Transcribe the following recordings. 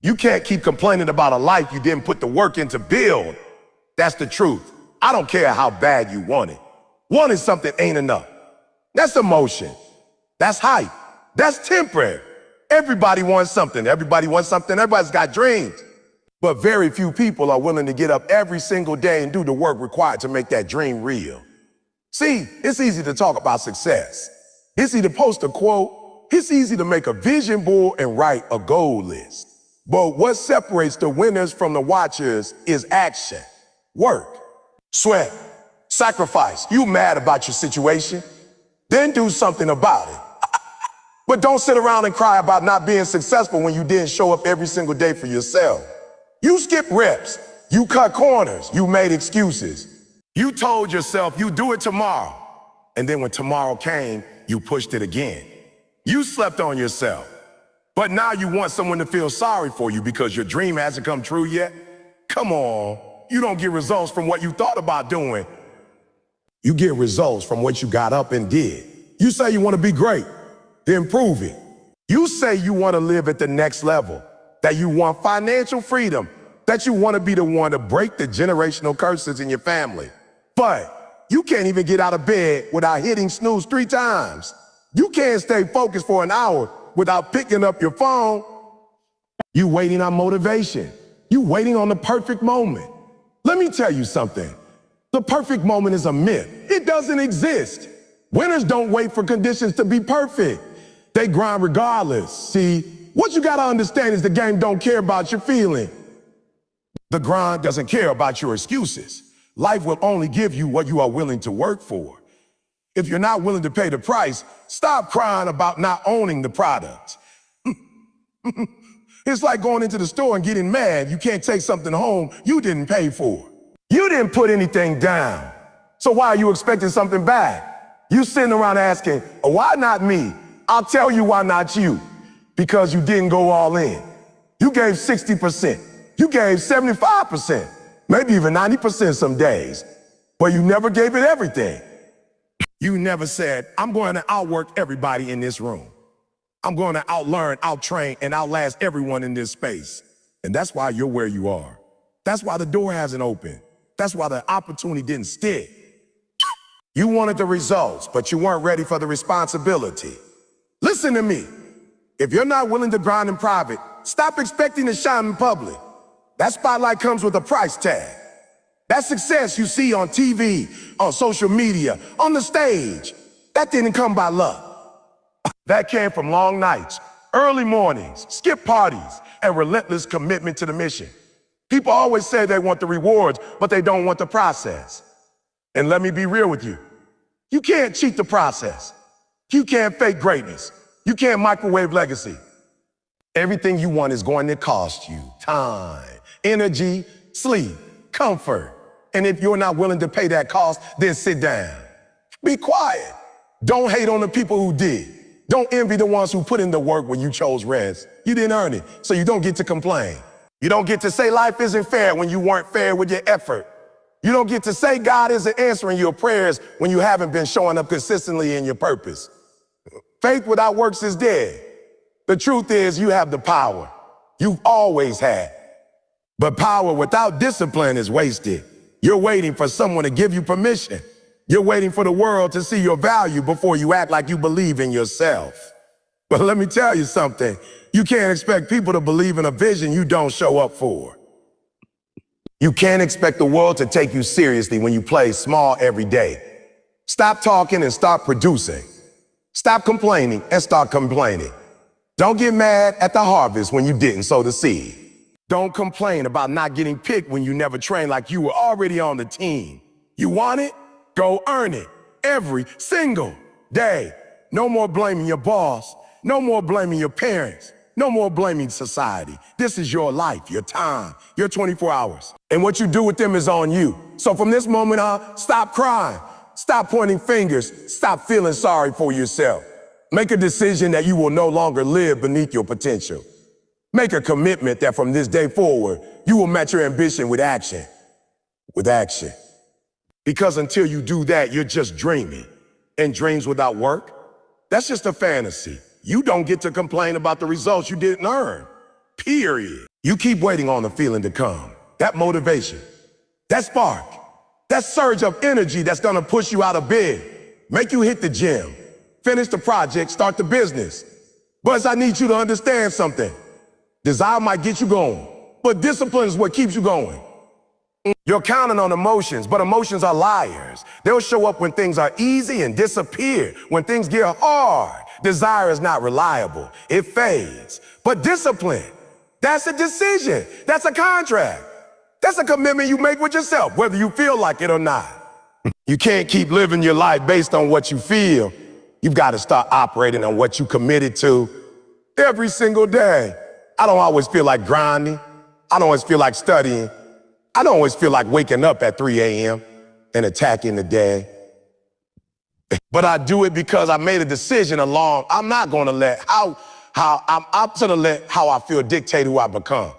You can't keep complaining about a life you didn't put the work in to build. That's the truth. I don't care how bad you want it. Wanting something ain't enough. That's emotion. That's hype. That's temporary. Everybody wants something. Everybody wants something. Everybody's got dreams. But very few people are willing to get up every single day and do the work required to make that dream real. See, it's easy to talk about success. It's easy to post a quote. It's easy to make a vision board and write a goal list. But what separates the winners from the watchers is action, work, sweat, sacrifice. You mad about your situation? Then do something about it. But don't sit around and cry about not being successful when you didn't show up every single day for yourself. You skipped reps. You cut corners. You made excuses. You told yourself you'd do it tomorrow. And then when tomorrow came, you pushed it again. You slept on yourself. But now you want someone to feel sorry for you because your dream hasn't come true yet? Come on. You don't get results from what you thought about doing. You get results from what you got up and did. You say you want to be great, then prove it. You say you want to live at the next level, that you want financial freedom, that you want to be the one to break the generational curses in your family. But you can't even get out of bed without hitting snooze 3 times. You can't stay focused for an hour without picking up your phone. You waiting on motivation. You waiting on the perfect moment. Let me tell you something. The perfect moment is a myth. It doesn't exist. Winners don't wait for conditions to be perfect. They grind regardless. See, what you gotta understand is the game don't care about your feeling. The grind doesn't care about your excuses. Life will only give you what you are willing to work for. If you're not willing to pay the price, stop crying about not owning the product. It's like going into the store and getting mad you can't take something home you didn't pay for. You didn't put anything down. So why are you expecting something back? You sitting around asking, why not me? I'll tell you why not you. Because you didn't go all in. You gave 60%. You gave 75%. Maybe even 90% some days. But you never gave it everything. You never said, I'm going to outwork everybody in this room. I'm going to outlearn, outtrain, and outlast everyone in this space. And that's why you're where you are. That's why the door hasn't opened. That's why the opportunity didn't stick. You wanted the results, but you weren't ready for the responsibility. Listen to me. If you're not willing to grind in private, stop expecting to shine in public. That spotlight comes with a price tag. That success you see on TV, on social media, on the stage, that didn't come by luck. That came from long nights, early mornings, skip parties, and relentless commitment to the mission. People always say they want the rewards, but they don't want the process. And let me be real with you. You can't cheat the process. You can't fake greatness. You can't microwave legacy. Everything you want is going to cost you time, energy, sleep, comfort. And if you're not willing to pay that cost, then sit down. Be quiet. Don't hate on the people who did. Don't envy the ones who put in the work when you chose rest. You didn't earn it, so you don't get to complain. You don't get to say life isn't fair when you weren't fair with your effort. You don't get to say God isn't answering your prayers when you haven't been showing up consistently in your purpose. Faith without works is dead. The truth is you have the power. You've always had. But power without discipline is wasted. You're waiting for someone to give you permission. You're waiting for the world to see your value before you act like you believe in yourself. But let me tell you something. You can't expect people to believe in a vision you don't show up for. You can't expect the world to take you seriously when you play small every day. Stop talking and start producing. Stop complaining and start complaining. Don't get mad at the harvest when you didn't sow the seed. Don't complain about not getting picked when you never trained like you were already on the team. You want it? Go earn it every single day. No more blaming your boss. No more blaming your parents. No more blaming society. This is your life, your time, your 24 hours. And what you do with them is on you. So from this moment on, stop crying. Stop pointing fingers. Stop feeling sorry for yourself. Make a decision that you will no longer live beneath your potential. Make a commitment that from this day forward, you will match your ambition with action. With action. Because until you do that, you're just dreaming. And dreams without work, that's just a fantasy. You don't get to complain about the results you didn't earn. Period. You keep waiting on the feeling to come. That motivation, that spark, that surge of energy that's gonna push you out of bed, make you hit the gym, finish the project, start the business. But I need you to understand something. Desire might get you going, but discipline is what keeps you going. You're counting on emotions, but emotions are liars. They'll show up when things are easy and disappear when things get hard. Desire is not reliable. It fades. But discipline, that's a decision. That's a contract. That's a commitment you make with yourself, whether you feel like it or not. You can't keep living your life based on what you feel. You've got to start operating on what you committed to every single day. I don't always feel like grinding. I don't always feel like studying. I don't always feel like waking up at 3 a.m. and attacking the day. But I do it because I made a decision along. I'm not going to let I'm going to let how I feel dictate who I become.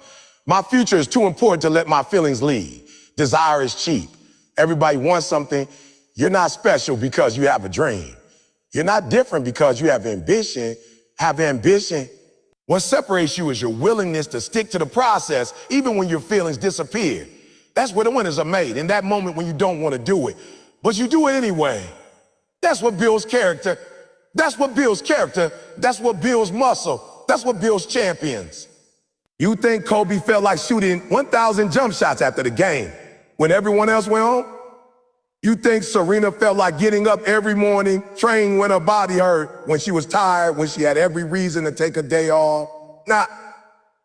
My future is too important to let my feelings lead. Desire is cheap. Everybody wants something. You're not special because you have a dream. You're not different because you have ambition. Have ambition. What separates you is your willingness to stick to the process even when your feelings disappear. That's where the winners are made, in that moment when you don't want to do it. But you do it anyway. That's what builds character. That's what builds character. That's what builds muscle. That's what builds champions. You think Kobe felt like shooting 1,000 jump shots after the game when everyone else went home? You think Serena felt like getting up every morning, training when her body hurt, when she was tired, when she had every reason to take a day off? Nah,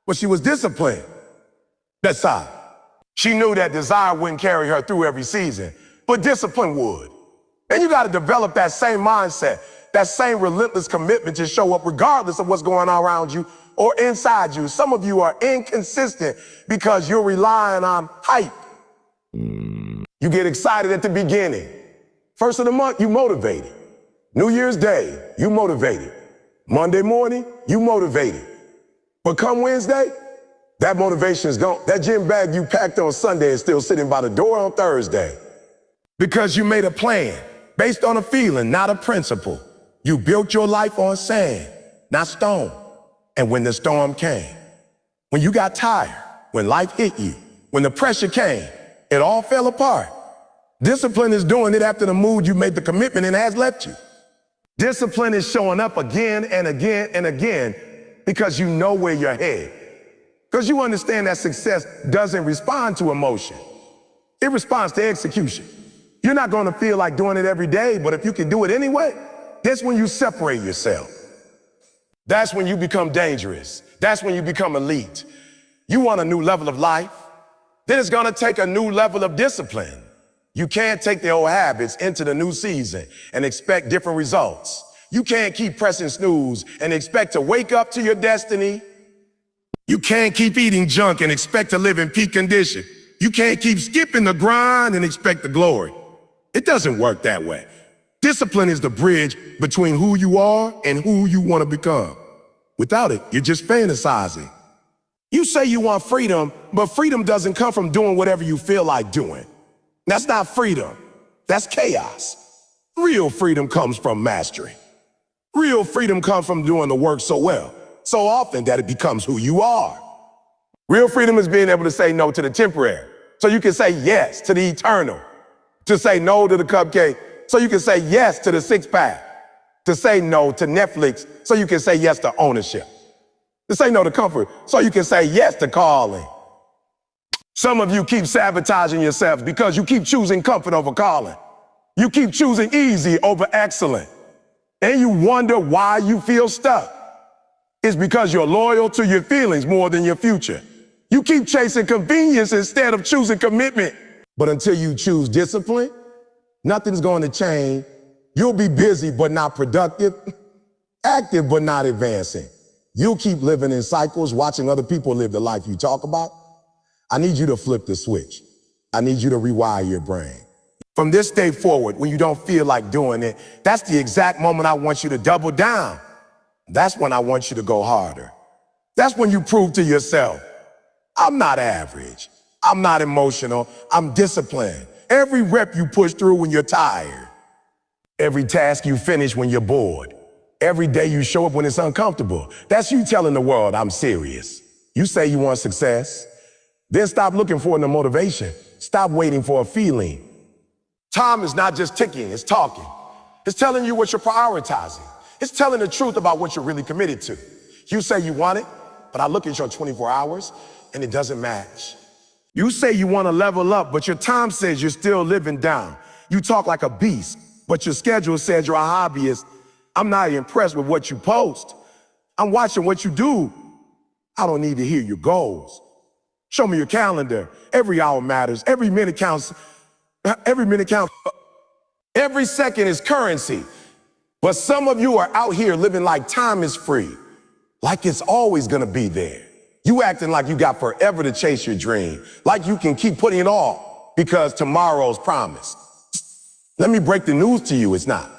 but she was disciplined. That's how. She knew that desire wouldn't carry her through every season, but discipline would. And you got to develop that same mindset, that same relentless commitment to show up regardless of what's going on around you or inside you. Some of you are inconsistent because you're relying on hype. You get excited at the beginning. First of the month, you motivated. New Year's Day, you motivated. Monday morning, you motivated. But come Wednesday, that motivation is gone. That gym bag you packed on Sunday is still sitting by the door on Thursday. Because you made a plan based on a feeling, not a principle. You built your life on sand, not stone. And when the storm came, when you got tired, when life hit you, when the pressure came, it all fell apart. Discipline is doing it after the mood you made the commitment and has left you. Discipline is showing up again and again and again because you know where you're headed. Because you understand that success doesn't respond to emotion. It responds to execution. You're not going to feel like doing it every day, but if you can do it anyway, that's when you separate yourself. That's when you become dangerous. That's when you become elite. You want a new level of life? Then it's going to take a new level of discipline. You can't take the old habits into the new season and expect different results. You can't keep pressing snooze and expect to wake up to your destiny. You can't keep eating junk and expect to live in peak condition. You can't keep skipping the grind and expect the glory. It doesn't work that way. Discipline is the bridge between who you are and who you want to become. Without it, you're just fantasizing. You say you want freedom, but freedom doesn't come from doing whatever you feel like doing. That's not freedom. That's chaos. Real freedom comes from mastery. Real freedom comes from doing the work so well, so often that it becomes who you are. Real freedom is being able to say no to the temporary, so you can say yes to the eternal. To say no to the cupcake, so you can say yes to the six-pack. To say no to Netflix, so you can say yes to ownership. To say no to comfort, so you can say yes to calling. Some of you keep sabotaging yourselves because you keep choosing comfort over calling. You keep choosing easy over excellent. And you wonder why you feel stuck. It's because you're loyal to your feelings more than your future. You keep chasing convenience instead of choosing commitment. But until you choose discipline, nothing's going to change. You'll be busy but not productive, active but not advancing. You'll keep living in cycles, watching other people live the life you talk about. I need you to flip the switch. I need you to rewire your brain. From this day forward, when you don't feel like doing it, that's the exact moment I want you to double down. That's when I want you to go harder. That's when you prove to yourself, I'm not average. I'm not emotional. I'm disciplined. Every rep you push through when you're tired. Every task you finish when you're bored. Every day you show up when it's uncomfortable. That's you telling the world I'm serious. You say you want success, then stop looking for the motivation. Stop waiting for a feeling. Time is not just ticking, it's talking. It's telling you what you're prioritizing. It's telling the truth about what you're really committed to. You say you want it, but I look at your 24 hours and it doesn't match. You say you want to level up, but your time says you're still living down. You talk like a beast, but your schedule says you're a hobbyist. I'm not impressed with what you post. I'm watching what you do. I don't need to hear your goals. Show me your calendar. Every hour matters. Every minute counts. Every minute counts. Every second is currency. But some of you are out here living like time is free, like it's always gonna be there. You acting like you got forever to chase your dream, like you can keep putting it off because tomorrow's promised. Let me break the news to you, it's not.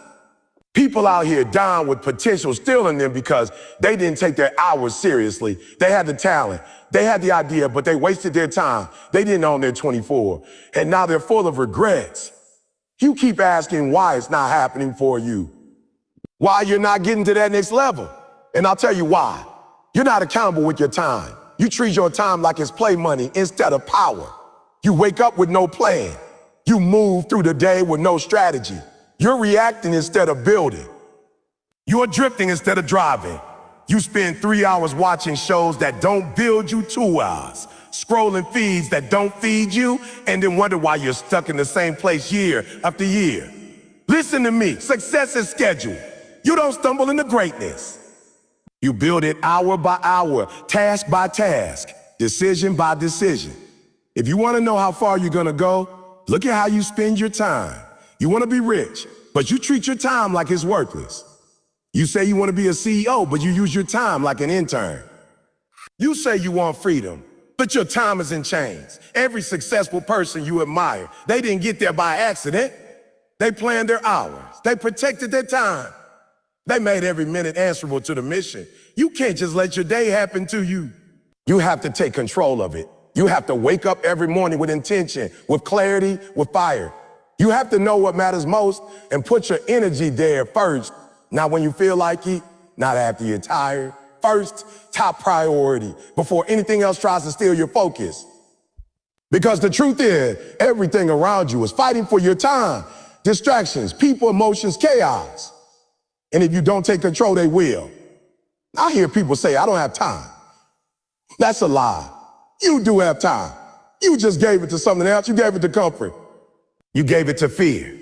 People out here dying with potential still in them because they didn't take their hours seriously. They had the talent, they had the idea, but they wasted their time. They didn't own their 24, and now they're full of regrets. You keep asking why it's not happening for you, why you're not getting to that next level. And I'll tell you why. You're not accountable with your time. You treat your time like it's play money instead of power. You wake up with no plan. You move through the day with no strategy. You're reacting instead of building. You're drifting instead of driving. You spend 3 hours watching shows that don't build you, 2 hours, scrolling feeds that don't feed you, and then wonder why you're stuck in the same place year after year. Listen to me, success is scheduled. You don't stumble into greatness. You build it hour by hour, task by task, decision by decision. If you want to know how far you're going to go, look at how you spend your time. You want to be rich, but you treat your time like it's worthless. You say you want to be a CEO, but you use your time like an intern. You say you want freedom, but your time is in chains. Every successful person you admire, they didn't get there by accident. They planned their hours. They protected their time. They made every minute answerable to the mission. You can't just let your day happen to you. You have to take control of it. You have to wake up every morning with intention, with clarity, with fire. You have to know what matters most and put your energy there first. Not when you feel like it, not after you're tired. First, top priority, before anything else tries to steal your focus. Because the truth is, everything around you is fighting for your time. Distractions, people, emotions, chaos. And if you don't take control, they will. I hear people say, I don't have time. That's a lie. You do have time. You just gave it to something else. You gave it to comfort. You gave it to fear.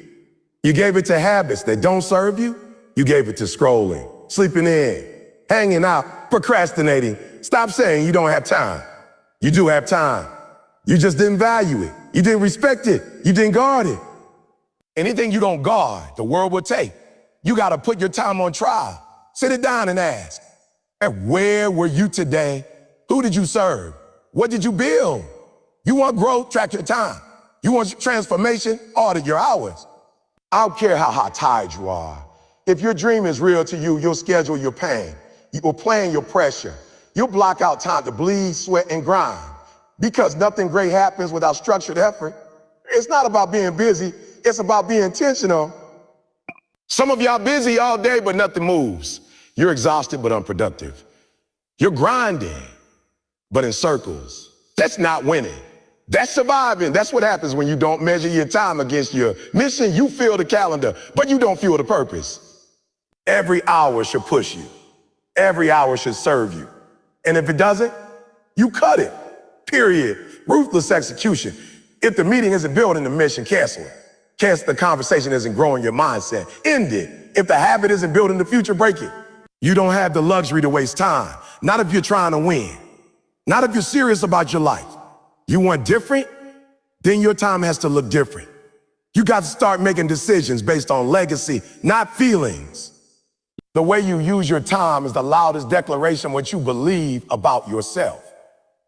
You gave it to habits that don't serve you. You gave it to scrolling, sleeping in, hanging out, procrastinating. Stop saying you don't have time. You do have time. You just didn't value it. You didn't respect it. You didn't guard it. Anything you don't guard, the world will take. You got to put your time on trial. Sit it down and ask, where were you today? Who did you serve? What did you build? You want growth? Track your time. You want transformation? Audit your hours. I don't care how tired you are. If your dream is real to you, you'll schedule your pain. You'll plan your pressure. You'll block out time to bleed, sweat, and grind. Because nothing great happens without structured effort. It's not about being busy. It's about being intentional. Some of y'all busy all day, but nothing moves. You're exhausted, but unproductive. You're grinding, but in circles. That's not winning. That's surviving. That's what happens when you don't measure your time against your mission. You fill the calendar, but you don't fuel the purpose. Every hour should push you. Every hour should serve you. And if it doesn't, you cut it. Period. Ruthless execution. If the meeting isn't building the mission, cancel it. Cancel the conversation isn't growing your mindset. End it. If the habit isn't building the future, break it. You don't have the luxury to waste time. Not if you're trying to win. Not if you're serious about your life. You want different? Then your time has to look different. You got to start making decisions based on legacy, not feelings. The way you use your time is the loudest declaration of what you believe about yourself.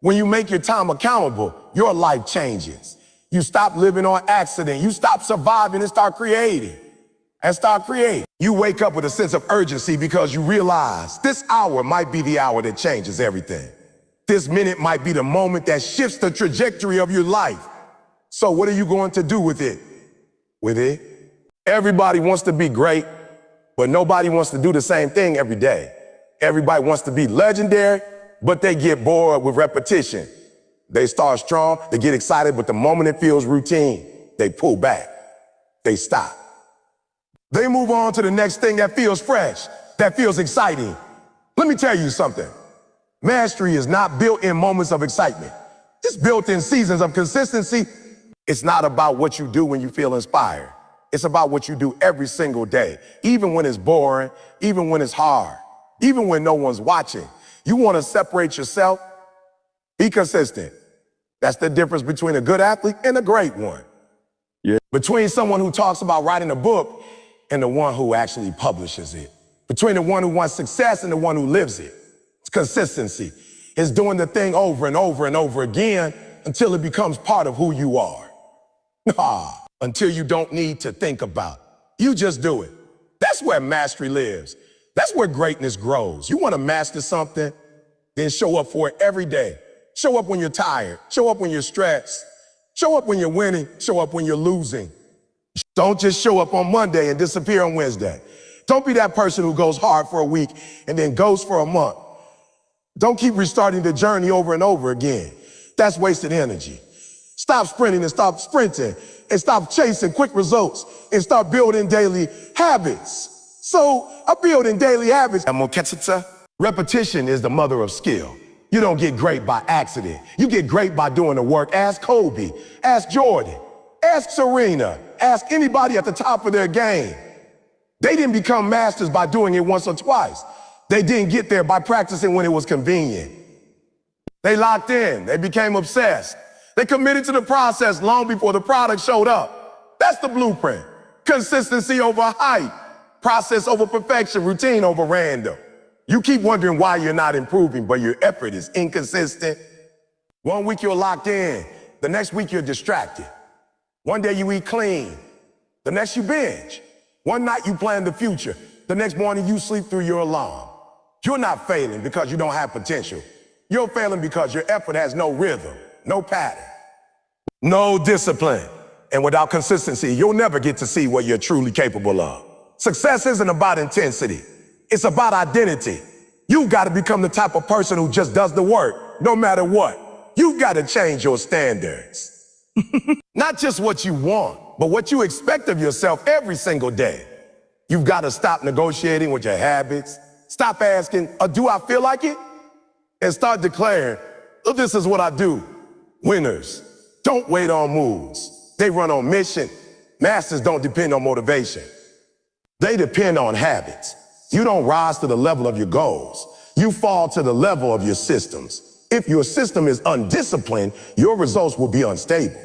When you make your time accountable, your life changes. You stop living on accident. You stop surviving and start creating. You wake up with a sense of urgency because you realize this hour might be the hour that changes everything. This minute might be the moment that shifts the trajectory of your life. So what are you going to do with it? Everybody wants to be great, but nobody wants to do the same thing every day. Everybody wants to be legendary, but they get bored with repetition. They start strong, they get excited, but the moment it feels routine, they pull back, they stop. They move on to the next thing that feels fresh, that feels exciting. Let me tell you something. Mastery is not built in moments of excitement. It's built in seasons of consistency. It's not about what you do when you feel inspired. It's about what you do every single day, even when it's boring, even when it's hard, even when no one's watching. You want to separate yourself? Be consistent. That's the difference between a good athlete and a great one. Yeah. Between someone who talks about writing a book and the one who actually publishes it. Between the one who wants success and the one who lives it. It's consistency. It's doing the thing over and over and over again until it becomes part of who you are. Until you don't need to think about it. You just do it. That's where mastery lives. That's where greatness grows. You want to master something, then show up for it every day. Show up when you're tired. Show up when you're stressed. Show up when you're winning. Show up when you're losing. Don't just show up on Monday and disappear on Wednesday. Don't be that person who goes hard for a week and then goes for a month. Don't keep restarting the journey over and over again. That's wasted energy. Stop sprinting and stop sprinting, and stop chasing quick results and start building daily habits. So I'm building daily habits. Repetition is the mother of skill. You don't get great by accident. You get great by doing the work. Ask Kobe, ask Jordan, ask Serena, ask anybody at the top of their game. They didn't become masters by doing it once or twice. They didn't get there by practicing when it was convenient. They locked in. They became obsessed. They committed to the process long before the product showed up. That's the blueprint. Consistency over hype. Process over perfection. Routine over random. You keep wondering why you're not improving, but your effort is inconsistent. One week you're locked in. The next week you're distracted. One day you eat clean. The next you binge. One night you plan the future. The next morning you sleep through your alarm. You're not failing because you don't have potential. You're failing because your effort has no rhythm, no pattern, no discipline. And without consistency, you'll never get to see what you're truly capable of. Success isn't about intensity. It's about identity. You've got to become the type of person who just does the work, no matter what. You've got to change your standards. Not just what you want, but what you expect of yourself every single day. You've got to stop negotiating with your habits. Stop asking, do I feel like it? And start declaring, this is what I do. Winners don't wait on moves. They run on mission. Masters don't depend on motivation. They depend on habits. You don't rise to the level of your goals. You fall to the level of your systems. If your system is undisciplined, your results will be unstable.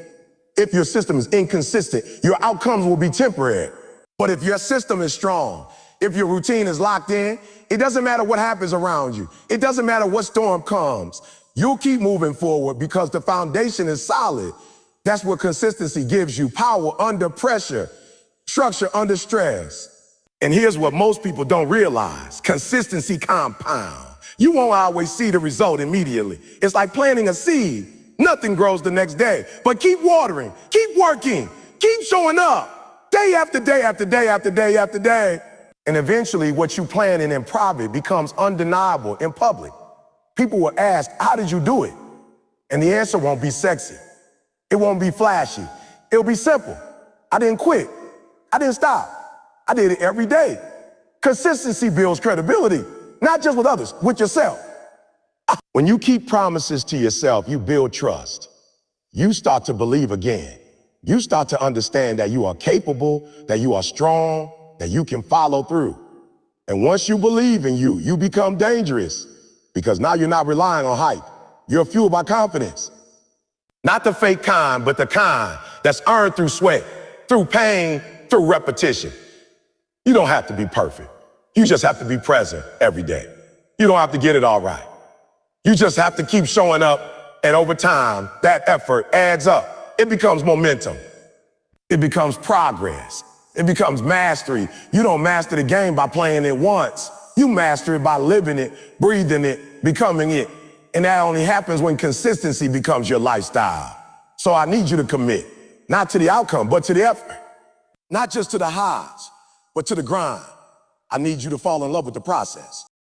If your system is inconsistent, your outcomes will be temporary. But if your system is strong, if your routine is locked in, it doesn't matter what happens around you. It doesn't matter what storm comes. You'll keep moving forward because the foundation is solid. That's what consistency gives you: power under pressure, structure under stress. And here's what most people don't realize: consistency compounds. You won't always see the result immediately. It's like planting a seed. Nothing grows the next day, but keep watering, keep working, keep showing up, day after day after day after day after day. And eventually what you plan in private becomes undeniable in public. People will ask, how did you do it? And the answer won't be sexy. It won't be flashy. It'll be simple. I didn't quit. I didn't stop. I did it every day. Consistency builds credibility, not just with others, with yourself. When you keep promises to yourself, you build trust. You start to believe again. You start to understand that you are capable, that you are strong, that you can follow through. And once you believe in you, you become dangerous because now you're not relying on hype. You're fueled by confidence. Not the fake kind, but the kind that's earned through sweat, through pain, through repetition. You don't have to be perfect. You just have to be present every day. You don't have to get it all right. You just have to keep showing up, and over time, that effort adds up. It becomes momentum. It becomes progress. It becomes mastery. You don't master the game by playing it once. You master it by living it, breathing it, becoming it. And that only happens when consistency becomes your lifestyle. So I need you to commit, not to the outcome, but to the effort. Not just to the highs, but to the grind. I need you to fall in love with the process.